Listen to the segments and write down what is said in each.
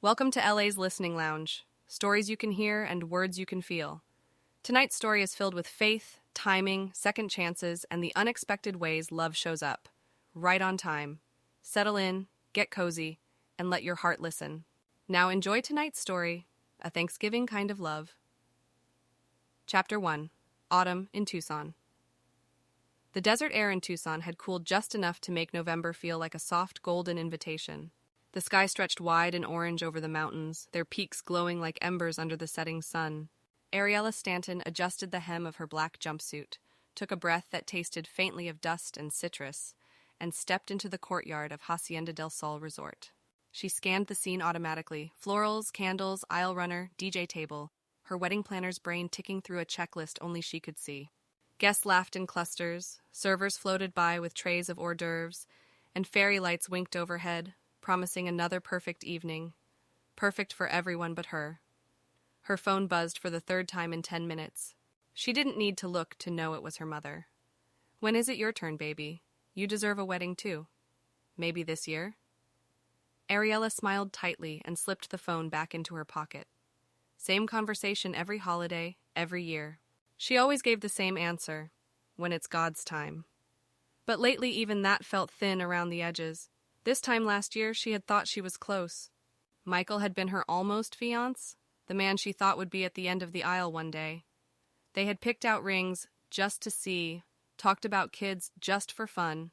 Welcome to LA's Listening Lounge. Stories you can hear and words you can feel. Tonight's story is filled with faith, timing, second chances, and the unexpected ways love shows up. Right on time. Settle in, get cozy, and let your heart listen. Now enjoy tonight's story, A Thanksgiving Kind of Love. Chapter 1. Autumn in Tucson. The desert air in Tucson had cooled just enough to make November feel like a soft golden invitation. The sky stretched wide and orange over the mountains, their peaks glowing like embers under the setting sun. Ariella Stanton adjusted the hem of her black jumpsuit, took a breath that tasted faintly of dust and citrus, and stepped into the courtyard of Hacienda del Sol Resort. She scanned the scene automatically: florals, candles, aisle runner, DJ table, her wedding planner's brain ticking through a checklist only she could see. Guests laughed in clusters, servers floated by with trays of hors d'oeuvres, and fairy lights winked overhead, promising another perfect evening. Perfect for everyone but her. Her phone buzzed for the third time in 10 minutes. She didn't need to look to know it was her mother. "When is it your turn, baby? You deserve a wedding too. Maybe this year?" Ariella smiled tightly and slipped the phone back into her pocket. Same conversation every holiday, every year. She always gave the same answer: when it's God's time. But lately even that felt thin around the edges. This time last year, she had thought she was close. Michael had been her almost fiancé, the man she thought would be at the end of the aisle one day. They had picked out rings just to see, talked about kids just for fun.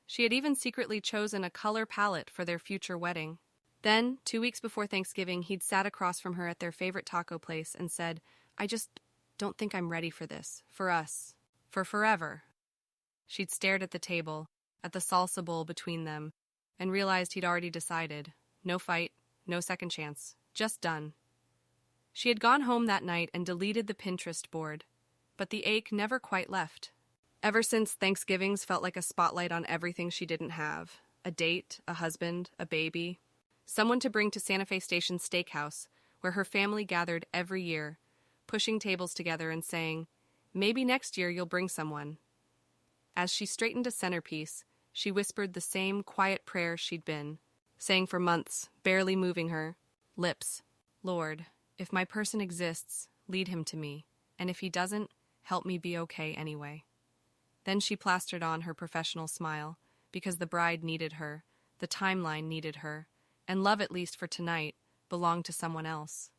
She had even secretly chosen a color palette for their future wedding. Then, 2 weeks before Thanksgiving, he'd sat across from her at their favorite taco place and said, "I just don't think I'm ready for this, for us, for forever." She'd stared at the table, at the salsa bowl between them, and realized he'd already decided. No fight, no second chance, just done. She had gone home that night and deleted the Pinterest board, but the ache never quite left. Ever since, Thanksgivings felt like a spotlight on everything she didn't have: a date, a husband, a baby, someone to bring to Santa Fe Station Steakhouse, where her family gathered every year, pushing tables together and saying, "Maybe next year you'll bring someone." As she straightened a centerpiece, she whispered the same quiet prayer she'd been saying for months, barely moving her lips. "Lord, if my person exists, lead him to me, and if he doesn't, help me be okay anyway." Then she plastered on her professional smile, because the bride needed her, the timeline needed her, and love, at least for tonight, belonged to someone else.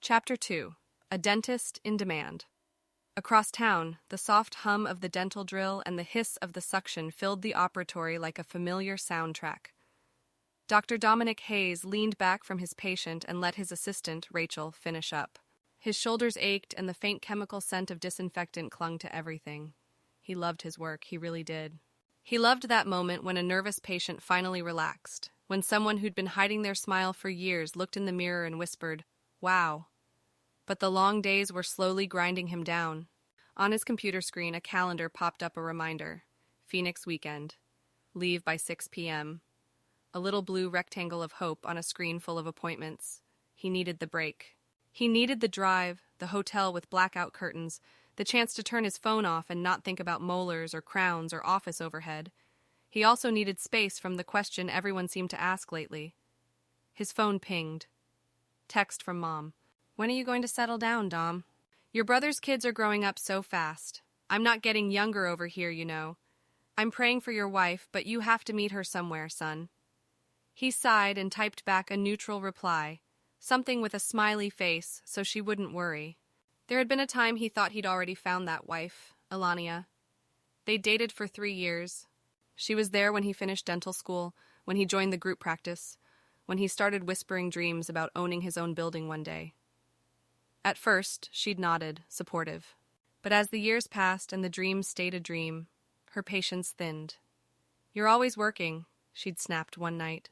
Chapter 2. A Dentist in Demand. Across town, the soft hum of the dental drill and the hiss of the suction filled the operatory like a familiar soundtrack. Dr. Dominic Hayes leaned back from his patient and let his assistant, Rachel, finish up. His shoulders ached and the faint chemical scent of disinfectant clung to everything. He loved his work, he really did. He loved that moment when a nervous patient finally relaxed, when someone who'd been hiding their smile for years looked in the mirror and whispered, "Wow." But the long days were slowly grinding him down. On his computer screen, a calendar popped up a reminder: Phoenix weekend. Leave by 6 p.m. A little blue rectangle of hope on a screen full of appointments. He needed the break. He needed the drive, the hotel with blackout curtains, the chance to turn his phone off and not think about molars or crowns or office overhead. He also needed space from the question everyone seemed to ask lately. His phone pinged. Text from Mom. "When are you going to settle down, Dom? Your brother's kids are growing up so fast. I'm not getting younger over here, you know. I'm praying for your wife, but you have to meet her somewhere, son." He sighed and typed back a neutral reply, something with a smiley face so she wouldn't worry. There had been a time he thought he'd already found that wife, Elania. They dated for 3 years. She was there when he finished dental school, when he joined the group practice, when he started whispering dreams about owning his own building one day. At first, she'd nodded, supportive. But as the years passed and the dream stayed a dream, her patience thinned. "You're always working," she'd snapped one night.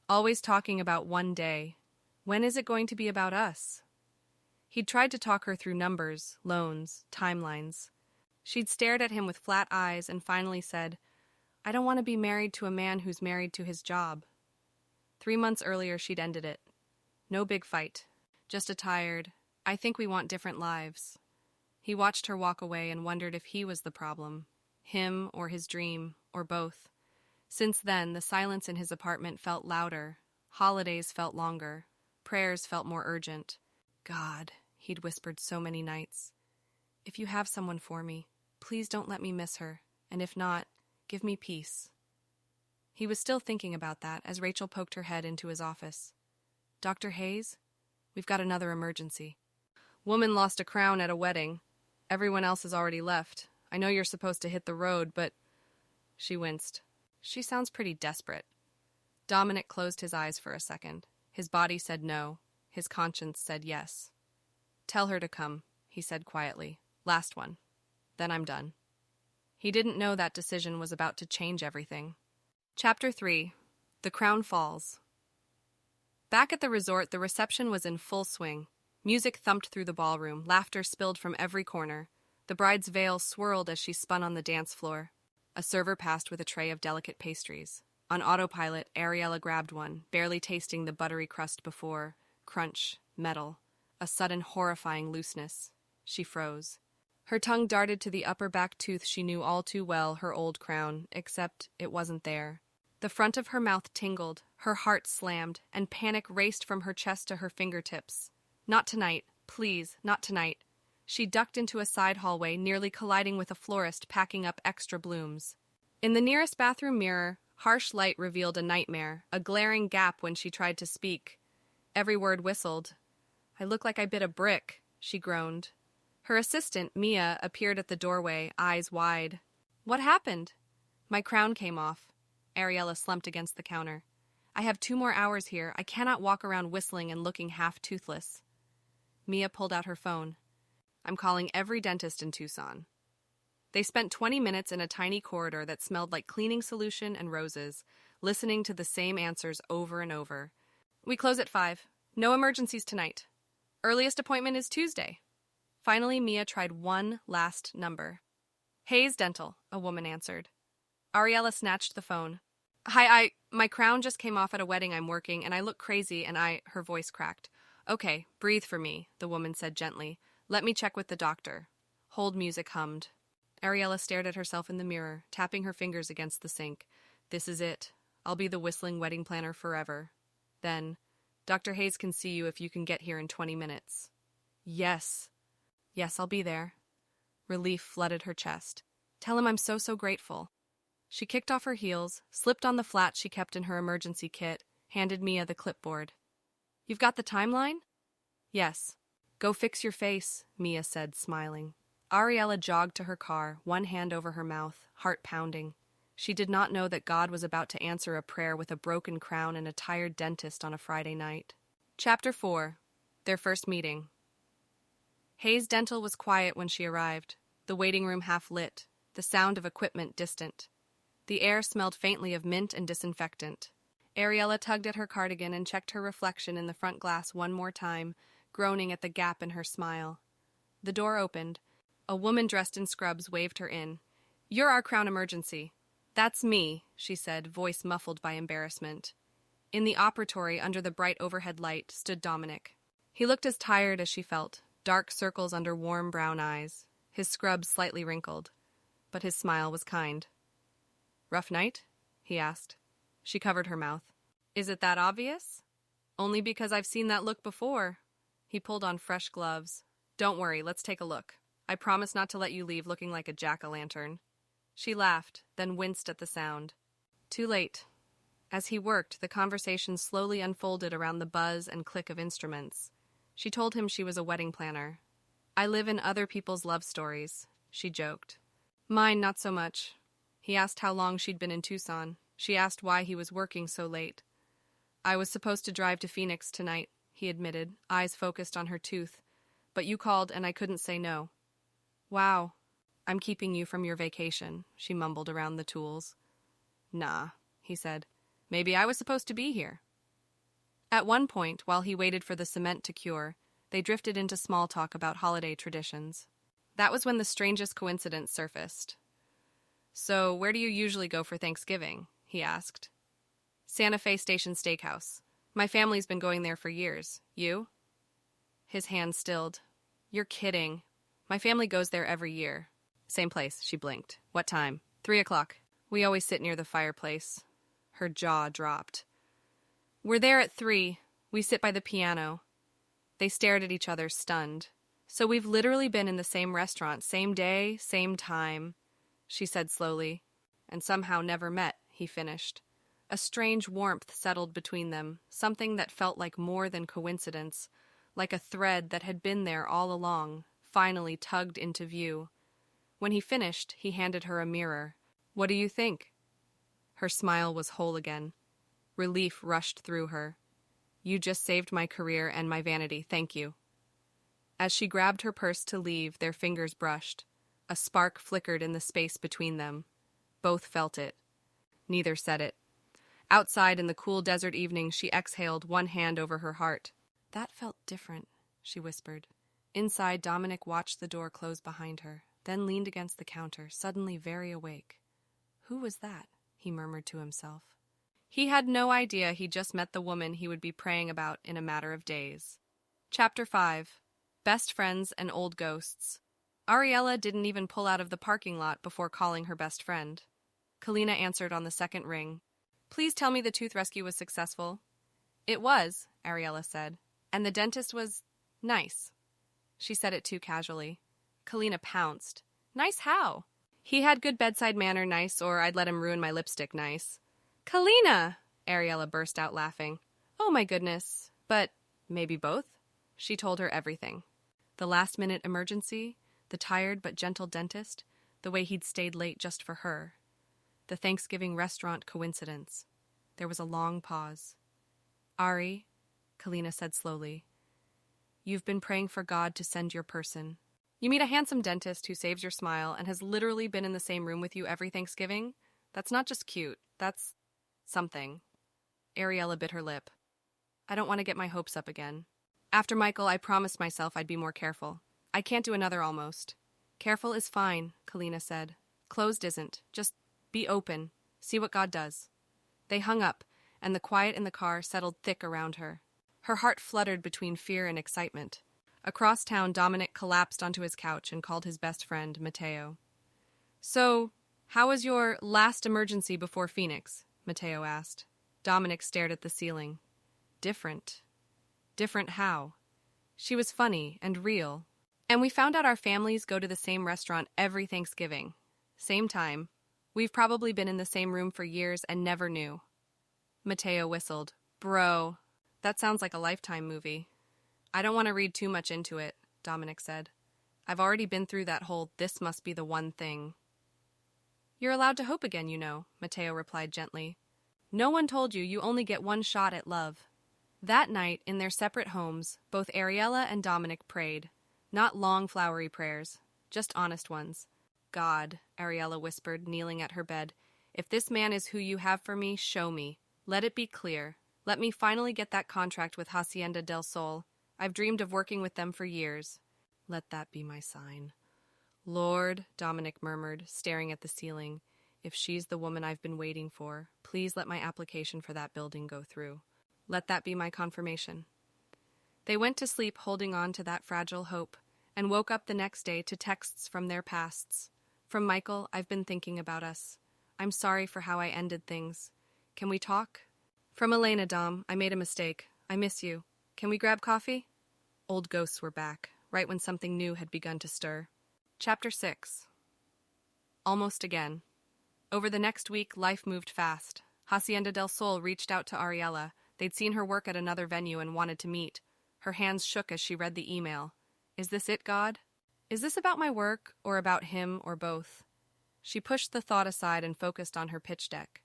"Always talking about one day. When is it going to be about us?" He'd tried to talk her through numbers, loans, timelines. She'd stared at him with flat eyes and finally said, "I don't want to be married to a man who's married to his job." 3 months earlier, she'd ended it. No big fight, just a tired, "I think we want different lives." He watched her walk away and wondered if he was the problem, him or his dream, or both. Since then, the silence in his apartment felt louder, holidays felt longer, Prayers felt more urgent. God, he'd whispered so many nights. If you have someone for me, please don't let me miss her, and if not, give me peace. He was still thinking about that as Rachel poked her head into his office. Dr. Hayes, we've got another emergency. Woman lost a crown at a wedding. Everyone else has already left. I know you're supposed to hit the road, but... She winced. She sounds pretty desperate. Dominic closed his eyes for a second. His body said no. His conscience said yes. Tell her to come, he said quietly. Last one. Then I'm done. He didn't know that decision was about to change everything. Chapter 3. The Crown Falls. Back at the resort, the reception was in full swing. Music thumped through the ballroom, laughter spilled from every corner. The bride's veil swirled as she spun on the dance floor. A server passed with a tray of delicate pastries. On autopilot, Ariella grabbed one, barely tasting the buttery crust before. Crunch, metal, a sudden horrifying looseness. She froze. Her tongue darted to the upper back tooth she knew all too well, her old crown, except it wasn't there. The front of her mouth tingled, her heart slammed, and panic raced from her chest to her fingertips. Not tonight, please, not tonight. She ducked into a side hallway, nearly colliding with a florist packing up extra blooms. In the nearest bathroom mirror, harsh light revealed a nightmare, a glaring gap when she tried to speak. Every word whistled. I look like I bit a brick, she groaned. Her assistant, Mia, appeared at the doorway, eyes wide. What happened? My crown came off. Ariella slumped against the counter. I have 2 more hours here. I cannot walk around whistling and looking half toothless. Mia pulled out her phone. I'm calling every dentist in Tucson. They spent 20 minutes in a tiny corridor that smelled like cleaning solution and roses, listening to the same answers over and over. We close at 5. No emergencies tonight. Earliest appointment is Tuesday. Finally, Mia tried one last number. Hayes Dental, a woman answered. Ariella snatched the phone. Hi, my crown just came off at a wedding I'm working, and I look crazy, and her voice cracked. Okay, breathe for me, the woman said gently. Let me check with the doctor. Hold music hummed. Ariella stared at herself in the mirror, tapping her fingers against the sink. This is it. I'll be the whistling wedding planner forever. Then, Dr. Hayes can see you if you can get here in 20 minutes. Yes. Yes, I'll be there. Relief flooded her chest. Tell him I'm so grateful. She kicked off her heels, slipped on the flat she kept in her emergency kit, handed Mia the clipboard. You've got the timeline? Yes. Go fix your face, Mia said, smiling. Ariella jogged to her car, one hand over her mouth, heart pounding. She did not know that God was about to answer a prayer with a broken crown and a tired dentist on a Friday night. Chapter 4. Their first meeting. Hayes Dental was quiet when she arrived, the waiting room half lit, the sound of equipment distant. The air smelled faintly of mint and disinfectant. Ariella tugged at her cardigan and checked her reflection in the front glass one more time, groaning at the gap in her smile. The door opened. A woman dressed in scrubs waved her in. You're our crown emergency. That's me, she said, voice muffled by embarrassment. In the operatory, under the bright overhead light, stood Dominic. He looked as tired as she felt, dark circles under warm brown eyes, his scrubs slightly wrinkled. But his smile was kind. Rough night? He asked. She covered her mouth. Is it that obvious? Only because I've seen that look before. He pulled on fresh gloves. Don't worry, let's take a look. I promise not to let you leave looking like a jack-o'-lantern. She laughed, then winced at the sound. Too late. As he worked, the conversation slowly unfolded around the buzz and click of instruments. She told him she was a wedding planner. I live in other people's love stories, she joked. Mine, not so much. He asked how long she'd been in Tucson. She asked why he was working so late. I was supposed to drive to Phoenix tonight, he admitted, eyes focused on her tooth. But you called and I couldn't say no. Wow. I'm keeping you from your vacation, she mumbled around the tools. Nah, he said. Maybe I was supposed to be here. At one point, while he waited for the cement to cure, they drifted into small talk about holiday traditions. That was when the strangest coincidence surfaced. So, where do you usually go for Thanksgiving? He asked. Santa Fe Station Steakhouse. My family's been going there for years. You? His hand stilled. You're kidding. My family goes there every year. Same place, she blinked. What time? 3:00. We always sit near the fireplace. Her jaw dropped. We're there at 3. We sit by the piano. They stared at each other, stunned. So we've literally been in the same restaurant, same day, same time, she said slowly. And somehow never met, he finished. A strange warmth settled between them, something that felt like more than coincidence, like a thread that had been there all along, finally tugged into view. When he finished, he handed her a mirror. "What do you think?" Her smile was whole again. Relief rushed through her. "You just saved my career and my vanity, thank you." As she grabbed her purse to leave, their fingers brushed. A spark flickered in the space between them. Both felt it. Neither said it. Outside in the cool desert evening, she exhaled, one hand over her heart. "That felt different," she whispered. Inside, Dominic watched the door close behind her, then leaned against the counter, suddenly very awake. "Who was that?" he murmured to himself. He had no idea he'd just met the woman he would be praying about in a matter of days. Chapter 5. Best Friends and Old Ghosts. Ariella didn't even pull out of the parking lot before calling her best friend. Kalina answered on the second ring. "Please tell me the tooth rescue was successful." "It was," Ariella said. "And the dentist was nice." She said it too casually. Kalina pounced. "Nice how?" "He had good bedside manner nice, or I'd let him ruin my lipstick nice." "Kalina!" Ariella burst out laughing. "Oh my goodness. But maybe both?" She told her everything. The last-minute emergency, the tired but gentle dentist, the way he'd stayed late just for her. The Thanksgiving restaurant coincidence. There was a long pause. "Ari," Kalina said slowly, "you've been praying for God to send your person. You meet a handsome dentist who saves your smile and has literally been in the same room with you every Thanksgiving? That's not just cute, that's something." Ariella bit her lip. "I don't want to get my hopes up again. After Michael, I promised myself I'd be more careful. I can't do another almost." "Careful is fine," Kalina said. "Closed isn't. Just be open. See what God does." They hung up, and the quiet in the car settled thick around her. Her heart fluttered between fear and excitement. Across town, Dominic collapsed onto his couch and called his best friend, Matteo. "So, how was your last emergency before Phoenix?" Matteo asked. Dominic stared at the ceiling. "Different." "Different how?" "She was funny and real. And we found out our families go to the same restaurant every Thanksgiving. Same time. We've probably been in the same room for years and never knew." Matteo whistled. "Bro, that sounds like a Lifetime movie." "I don't want to read too much into it," Dominic said. "I've already been through that whole this must be the one thing." "You're allowed to hope again, you know," Matteo replied gently. "No one told you only get one shot at love." That night, in their separate homes, both Ariella and Dominic prayed. Not long, flowery prayers, just honest ones. "God," Ariella whispered, kneeling at her bed, "if this man is who you have for me, show me. Let it be clear. Let me finally get that contract with Hacienda del Sol. I've dreamed of working with them for years. Let that be my sign." "Lord," Dominic murmured, staring at the ceiling, "if she's the woman I've been waiting for, please let my application for that building go through. Let that be my confirmation." They went to sleep holding on to that fragile hope, and woke up the next day to texts from their pasts. From Michael, "I've been thinking about us. I'm sorry for how I ended things. Can we talk?" From Elena, "Dom, I made a mistake. I miss you. Can we grab coffee?" Old ghosts were back, right when something new had begun to stir. Chapter 6. Almost again. Over the next week, life moved fast. Hacienda del Sol reached out to Ariella. They'd seen her work at another venue and wanted to meet. Her hands shook as she read the email. Is this it, God? Is this about my work, or about him, or both? She pushed the thought aside and focused on her pitch deck.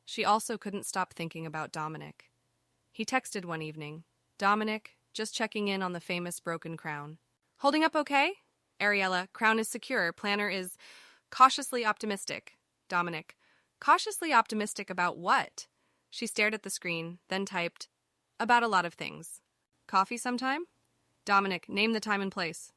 She also couldn't stop thinking about Dominic. He texted one evening. Dominic, just checking in on the famous broken crown. Holding up okay? Ariella, crown is secure, planner is cautiously optimistic. Dominic, cautiously optimistic about what? She stared at the screen, then typed, about a lot of things. Coffee sometime? Dominic, name the time and place.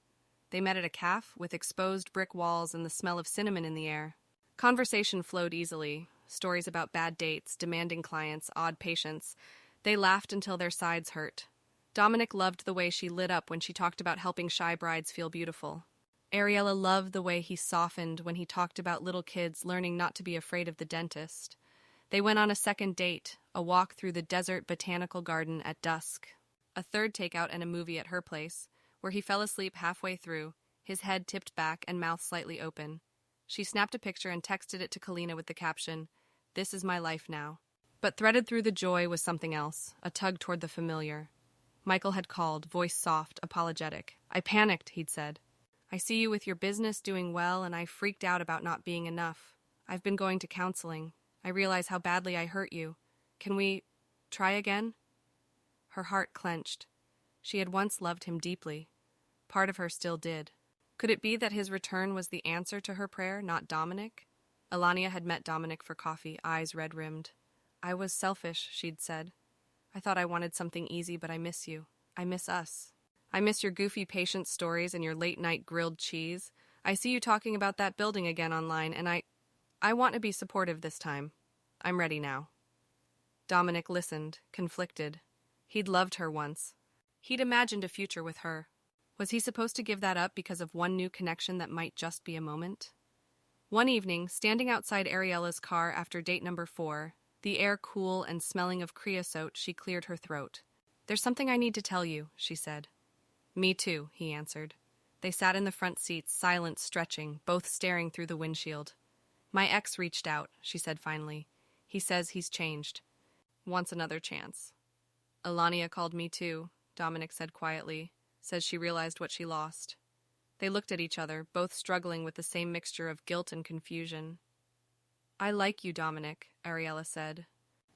They met at a cafe with exposed brick walls and the smell of cinnamon in the air. Conversation flowed easily. Stories about bad dates, demanding clients, odd patients. They laughed until their sides hurt. Dominic loved the way she lit up when she talked about helping shy brides feel beautiful. Ariella loved the way he softened when he talked about little kids learning not to be afraid of the dentist. They went on a second date, a walk through the desert botanical garden at dusk, a third takeout and a movie at her place, where he fell asleep halfway through, his head tipped back and mouth slightly open. She snapped a picture and texted it to Kalina with the caption, "This is my life now." But threaded through the joy was something else, a tug toward the familiar. Michael had called, voice soft, apologetic. "I panicked," he'd said. "I see you with your business doing well, and I freaked out about not being enough. I've been going to counseling. I realize how badly I hurt you. Can we try again?" Her heart clenched. She had once loved him deeply. Part of her still did. Could it be that his return was the answer to her prayer, not Dominic? Alania had met Dominic for coffee, eyes red-rimmed. "I was selfish," she'd said. "I thought I wanted something easy, but I miss you. I miss us. I miss your goofy patient stories and your late-night grilled cheese. I see you talking about that building again online, and I want to be supportive this time. I'm ready now." Dominic listened, conflicted. He'd loved her once. He'd imagined a future with her. Was he supposed to give that up because of one new connection that might just be a moment? One evening, standing outside Ariella's car after date number 4, the air cool and smelling of creosote, she cleared her throat. "There's something I need to tell you," she said. "Me too," he answered. They sat in the front seats, silent, stretching, both staring through the windshield. "My ex reached out," she said finally. "He says he's changed. Wants another chance." "Alania called me too," Dominic said quietly. "Says she realized what she lost." They looked at each other, both struggling with the same mixture of guilt and confusion. "I like you, Dominic," Ariella said.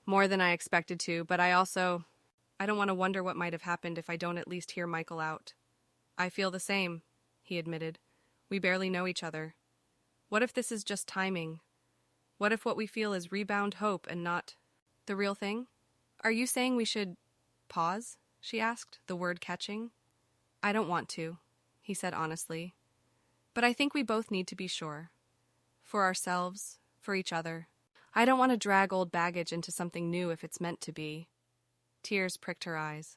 "More than I expected to, but I don't want to wonder what might have happened if I don't at least hear Michael out." "I feel the same," he admitted. "We barely know each other. What if this is just timing? What if what we feel is rebound hope and not the real thing?" "Are you saying we should pause?" she asked, the word catching. "I don't want to," he said honestly. "But I think we both need to be sure. For ourselves, for each other. I don't want to drag old baggage into something new if it's meant to be." Tears pricked her eyes.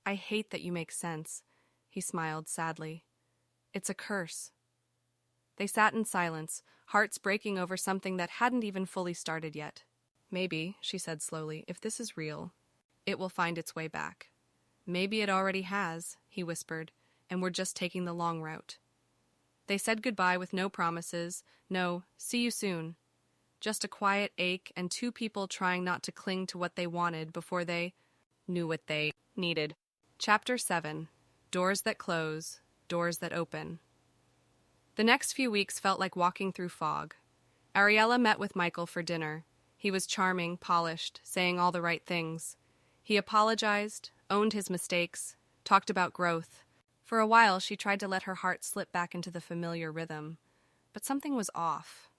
"I hate that you make sense," he smiled sadly. "It's a curse." They sat in silence, hearts breaking over something that hadn't even fully started yet. "Maybe," she said slowly, "if this is real, it will find its way back." "Maybe it already has," he whispered, "and we're just taking the long route." They said goodbye with no promises, no "see you soon." Just a quiet ache and two people trying not to cling to what they wanted before they knew what they needed. Chapter 7. Doors that close, doors that open. The next few weeks felt like walking through fog. Ariella met with Michael for dinner. He was charming, polished, saying all the right things. He apologized, owned his mistakes, talked about growth. For a while, she tried to let her heart slip back into the familiar rhythm. But something was off.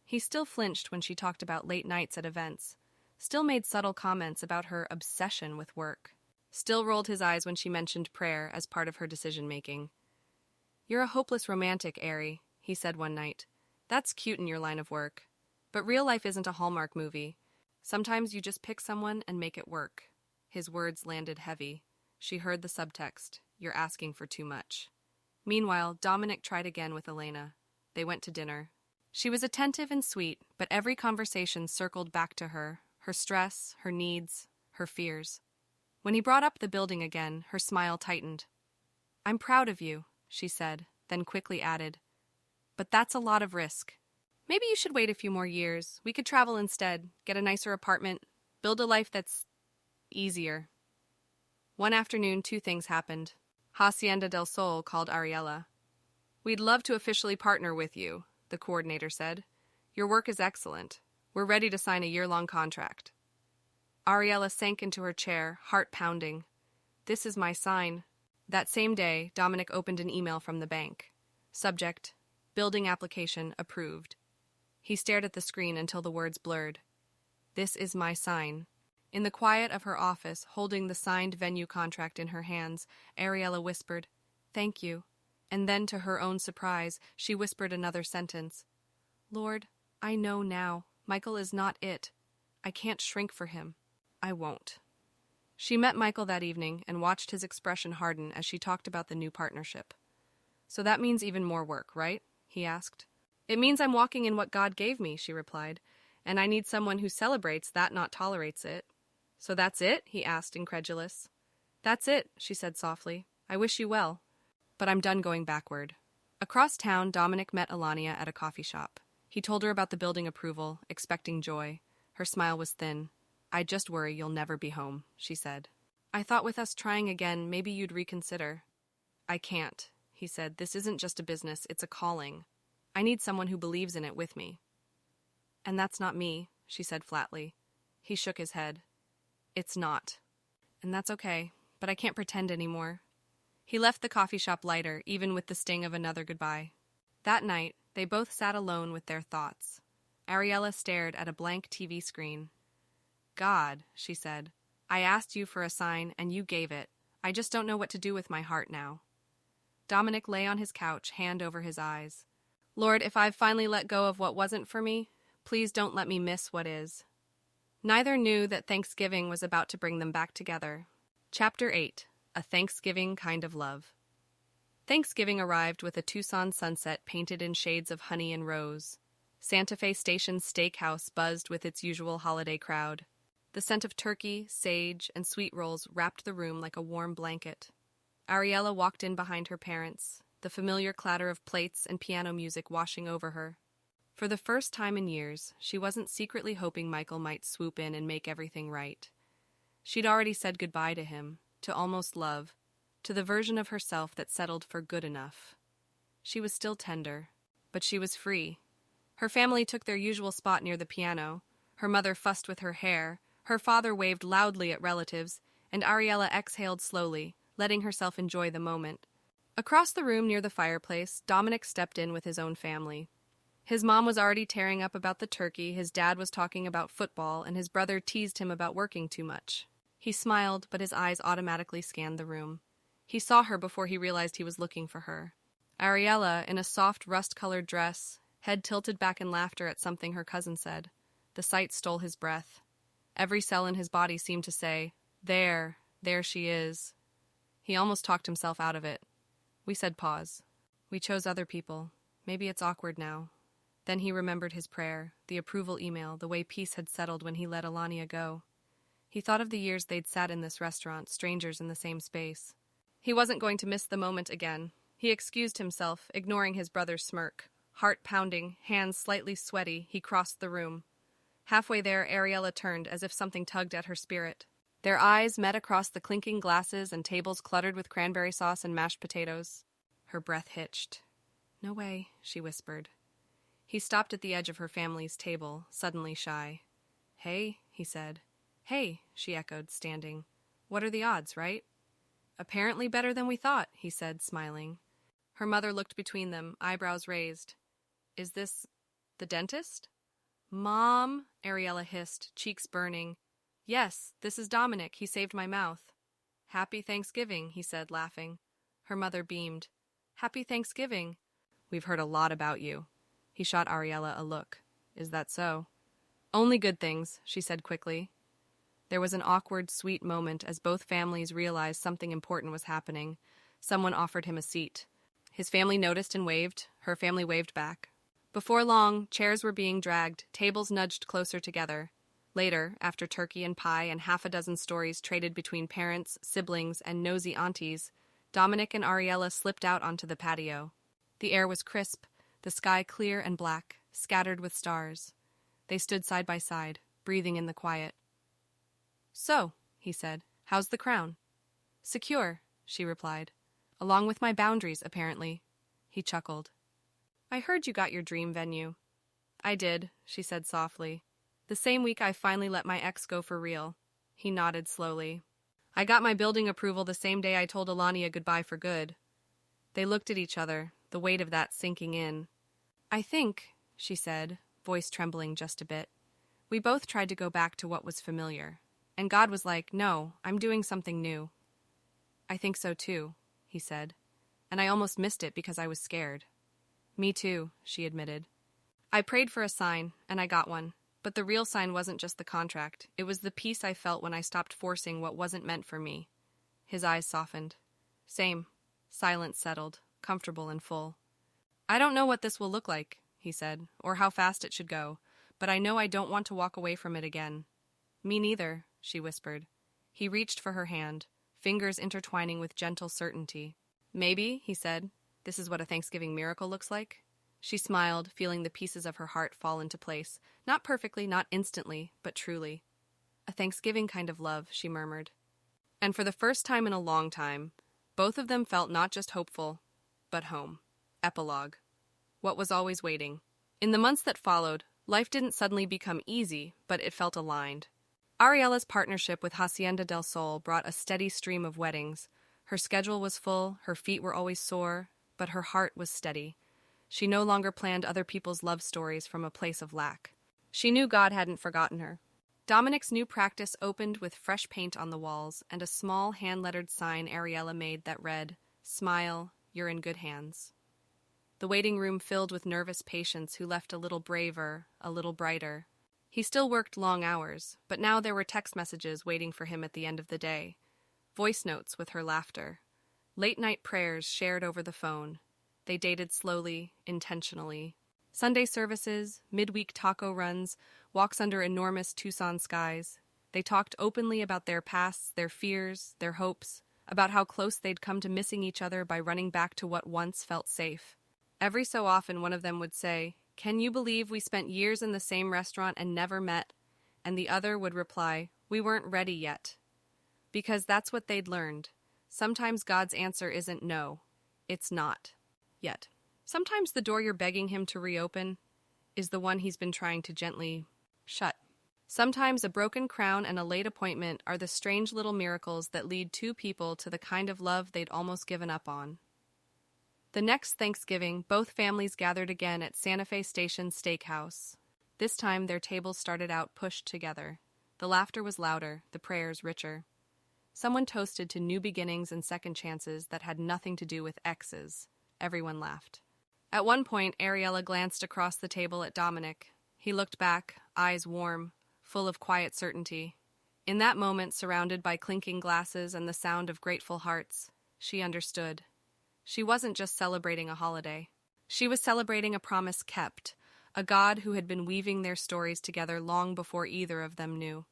He still flinched when she talked about late nights at events, still made subtle comments about her obsession with work, still rolled his eyes when she mentioned prayer as part of her decision-making. "You're a hopeless romantic, Ari," he said one night. "That's cute in your line of work. But real life isn't a Hallmark movie. Sometimes you just pick someone and make it work." His words landed heavy. She heard the subtext. "You're asking for too much." Meanwhile, Dominic tried again with Elena. They went to dinner. She was attentive and sweet, but every conversation circled back to her stress, her needs, her fears. When he brought up the building again, her smile tightened. "I'm proud of you," she said, then quickly added, "but that's a lot of risk. Maybe you should wait a few more years. We could travel instead, get a nicer apartment, build a life that's easier." One afternoon, two things happened. Hacienda del Sol called Ariella. "We'd love to officially partner with you," the coordinator said. "Your work is excellent. We're ready to sign a year-long contract." Ariella sank into her chair, heart pounding. "This is my sign." That same day, Dominic opened an email from the bank. Subject: Building application approved. He stared at the screen until the words blurred. "This is my sign." In the quiet of her office, holding the signed venue contract in her hands, Ariella whispered, "Thank you." And then, to her own surprise, she whispered another sentence. "Lord, I know now. Michael is not it. I can't shrink for him. I won't." She met Michael that evening and watched his expression harden as she talked about the new partnership. "So that means even more work, right?" he asked. "It means I'm walking in what God gave me," she replied, "and I need someone who celebrates that, not tolerates it." "So that's it?" he asked, incredulous. That's it, she said softly. I wish you well. But I'm done going backward. Across town, Dominic met Alania at a coffee shop. He told her about the building approval, expecting joy. Her smile was thin. I just worry you'll never be home, she said. I thought with us trying again, maybe you'd reconsider. I can't, he said. This isn't just a business, it's a calling. I need someone who believes in it with me. And that's not me, she said flatly. He shook his head. It's not. And that's okay, but I can't pretend anymore. He left the coffee shop lighter, even with the sting of another goodbye. That night, they both sat alone with their thoughts. Ariella stared at a blank TV screen. God, she said, I asked you for a sign and you gave it. I just don't know what to do with my heart now. Dominic lay on his couch, hand over his eyes. Lord, if I've finally let go of what wasn't for me, please don't let me miss what is. Neither knew that Thanksgiving was about to bring them back together. Chapter 8. A Thanksgiving Kind of Love. Thanksgiving arrived with a Tucson sunset painted in shades of honey and rose. Santa Fe Station's steakhouse buzzed with its usual holiday crowd. The scent of turkey, sage, and sweet rolls wrapped the room like a warm blanket. Ariella walked in behind her parents, the familiar clatter of plates and piano music washing over her. For the first time in years, she wasn't secretly hoping Michael might swoop in and make everything right. She'd already said goodbye to him, to almost love, to the version of herself that settled for good enough. She was still tender, but she was free. Her family took their usual spot near the piano. Her mother fussed with her hair, her father waved loudly at relatives, and Ariella exhaled slowly, letting herself enjoy the moment. Across the room near the fireplace, Dominic stepped in with his own family. His mom was already tearing up about the turkey, his dad was talking about football, and his brother teased him about working too much. He smiled, but his eyes automatically scanned the room. He saw her before he realized he was looking for her. Ariella, in a soft rust-colored dress, head tilted back in laughter at something her cousin said. The sight stole his breath. Every cell in his body seemed to say, there she is. He almost talked himself out of it. We said pause. We chose other people. Maybe it's awkward now. Then he remembered his prayer, the approval email, the way peace had settled when he let Alania go. He thought of the years they'd sat in this restaurant, strangers in the same space. He wasn't going to miss the moment again. He excused himself, ignoring his brother's smirk. Heart pounding, hands slightly sweaty, he crossed the room. Halfway there, Ariella turned as if something tugged at her spirit. Their eyes met across the clinking glasses and tables cluttered with cranberry sauce and mashed potatoes. Her breath hitched. No way, she whispered. He stopped at the edge of her family's table, suddenly shy. Hey, he said. Hey, she echoed, standing. What are the odds, right? Apparently better than we thought, he said, smiling. Her mother looked between them, eyebrows raised. Is this the dentist? Mom, Ariella hissed, cheeks burning. Yes, this is Dominic. He saved my mouth. Happy Thanksgiving, he said, laughing. Her mother beamed. Happy Thanksgiving. We've heard a lot about you. He shot Ariella a look. Is that so? Only good things, she said quickly. There was an awkward, sweet moment as both families realized something important was happening. Someone offered him a seat. His family noticed and waved. Her family waved back. Before long, chairs were being dragged, tables nudged closer together. Later, after turkey and pie and half a dozen stories traded between parents, siblings, and nosy aunties, Dominic and Ariella slipped out onto the patio. The air was crisp, the sky clear and black, scattered with stars. They stood side by side, breathing in the quiet. So, he said, how's the crown? Secure, she replied. Along with my boundaries, apparently. He chuckled. I heard you got your dream venue. I did, she said softly. The same week I finally let my ex go for real. He nodded slowly. I got my building approval the same day I told Alania goodbye for good. They looked at each other, the weight of that sinking in. I think, she said, voice trembling just a bit, we both tried to go back to what was familiar. And God was like, no, I'm doing something new. I think so too, he said. And I almost missed it because I was scared. Me too, she admitted. I prayed for a sign, and I got one. But the real sign wasn't just the contract. It was the peace I felt when I stopped forcing what wasn't meant for me. His eyes softened. Same. Silence settled, comfortable and full. I don't know what this will look like, he said, or how fast it should go, but I know I don't want to walk away from it again. Me neither, she whispered. He reached for her hand, fingers intertwining with gentle certainty. "Maybe," he said, "this is what a Thanksgiving miracle looks like." She smiled, feeling the pieces of her heart fall into place. Not perfectly, not instantly, but truly. "A Thanksgiving kind of love," she murmured. And for the first time in a long time, both of them felt not just hopeful, but home. Epilogue. What was always waiting. In the months that followed, life didn't suddenly become easy, but it felt aligned. Ariella's partnership with Hacienda del Sol brought a steady stream of weddings. Her schedule was full, her feet were always sore, but her heart was steady. She no longer planned other people's love stories from a place of lack. She knew God hadn't forgotten her. Dominic's new practice opened with fresh paint on the walls and a small hand-lettered sign Ariella made that read, "Smile, you're in good hands." The waiting room filled with nervous patients who left a little braver, a little brighter. He still worked long hours, but now there were text messages waiting for him at the end of the day. Voice notes with her laughter. Late-night prayers shared over the phone. They dated slowly, intentionally. Sunday services, midweek taco runs, walks under enormous Tucson skies. They talked openly about their pasts, their fears, their hopes, about how close they'd come to missing each other by running back to what once felt safe. Every so often one of them would say, "Can you believe we spent years in the same restaurant and never met?" And the other would reply, "We weren't ready yet." Because that's what they'd learned. Sometimes God's answer isn't no, it's not. Yet. Sometimes the door you're begging him to reopen is the one he's been trying to gently shut. Sometimes a broken crown and a late appointment are the strange little miracles that lead two people to the kind of love they'd almost given up on. The next Thanksgiving, both families gathered again at Santa Fe Station Steakhouse. This time their tables started out pushed together. The laughter was louder, the prayers richer. Someone toasted to new beginnings and second chances that had nothing to do with exes. Everyone laughed. At one point, Ariella glanced across the table at Dominic. He looked back, eyes warm, full of quiet certainty. In that moment, surrounded by clinking glasses and the sound of grateful hearts, she understood. She wasn't just celebrating a holiday. She was celebrating a promise kept, a God who had been weaving their stories together long before either of them knew.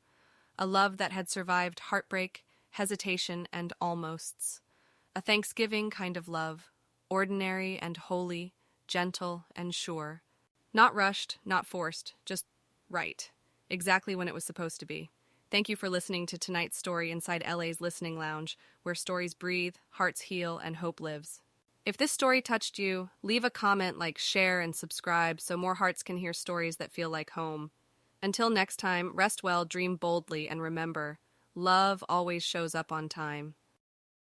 A love that had survived heartbreak, hesitation, and almosts. A Thanksgiving kind of love, ordinary and holy, gentle and sure. Not rushed, not forced, just right. Exactly when it was supposed to be. Thank you for listening to tonight's story inside LA's Listening Lounge, where stories breathe, hearts heal, and hope lives. If this story touched you, leave a comment, like, share, and subscribe so more hearts can hear stories that feel like home. Until next time, rest well, dream boldly, and remember, love always shows up on time.